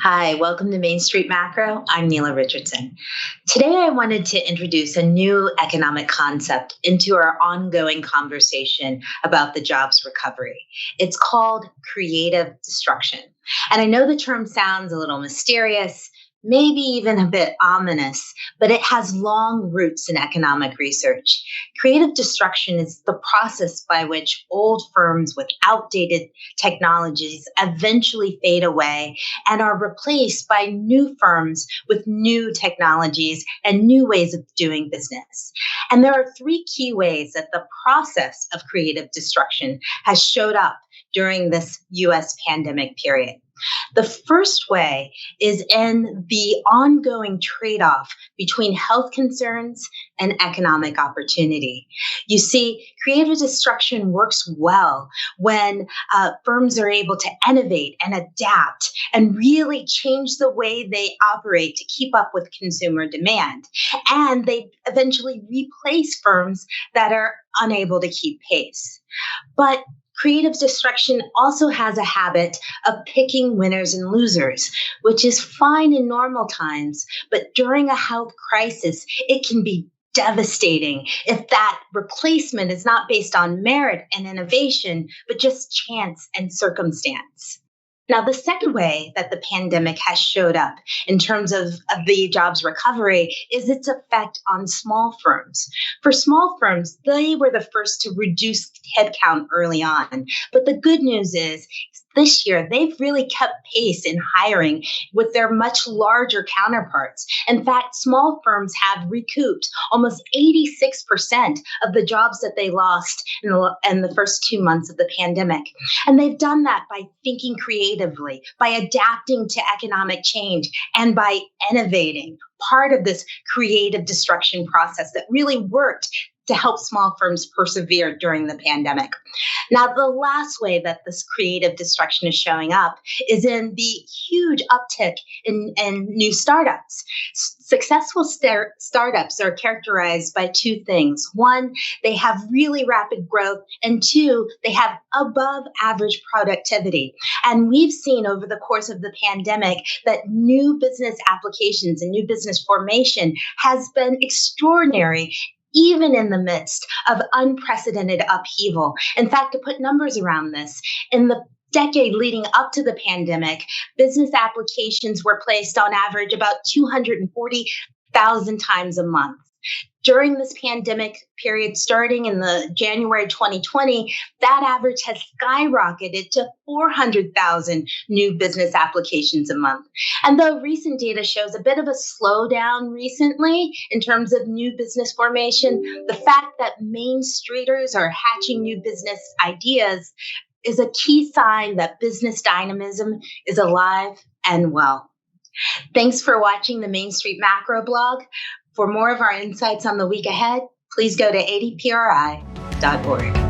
Hi, welcome to Main Street Macro. I'm Neela Richardson. Today, I wanted to introduce a new economic concept into our ongoing conversation about the jobs recovery. It's called creative destruction. And I know the term sounds a little mysterious, maybe even a bit ominous, but it has long roots in economic research. Creative destruction is the process by which old firms with outdated technologies eventually fade away and are replaced by new firms with new technologies and new ways of doing business. And there are three key ways that the process of creative destruction has showed up during this US pandemic period. The first way is in the ongoing trade off between health concerns and economic opportunity. You see, creative destruction works well when firms are able to innovate and adapt and really change the way they operate to keep up with consumer demand. And they eventually replace firms that are unable to keep pace. But creative destruction also has a habit of picking winners and losers, which is fine in normal times, but during a health crisis, it can be devastating if that replacement is not based on merit and innovation, but just chance and circumstance. Now, the second way that the pandemic has showed up in terms of the jobs recovery is its effect on small firms. For small firms, they were the first to reduce headcount early on. But the good news is this year, they've really kept pace in hiring with their much larger counterparts. In fact, small firms have recouped almost 86% of the jobs that they lost in the first 2 months of the pandemic. And they've done that by thinking creatively, by adapting to economic change, and by innovating. Part of this creative destruction process that really worked to help small firms persevere during the pandemic. Now, the last way that this creative destruction is showing up is in the huge uptick in new startups. Successful startups are characterized by two things. One, they have really rapid growth, and two, they have above average productivity. And we've seen over the course of the pandemic that new business applications and new business formation has been extraordinary, even in the midst of unprecedented upheaval. In fact, to put numbers around this, in the decade leading up to the pandemic, business applications were placed on average about 240,000 times a month. During this pandemic period, starting in the January 2020, that average has skyrocketed to 400,000 new business applications a month. And though recent data shows a bit of a slowdown recently in terms of new business formation, the fact that Main Streeters are hatching new business ideas is a key sign that business dynamism is alive and well. Thanks for watching the Main Street Macro blog. For more of our insights on the week ahead, please go to adpri.org.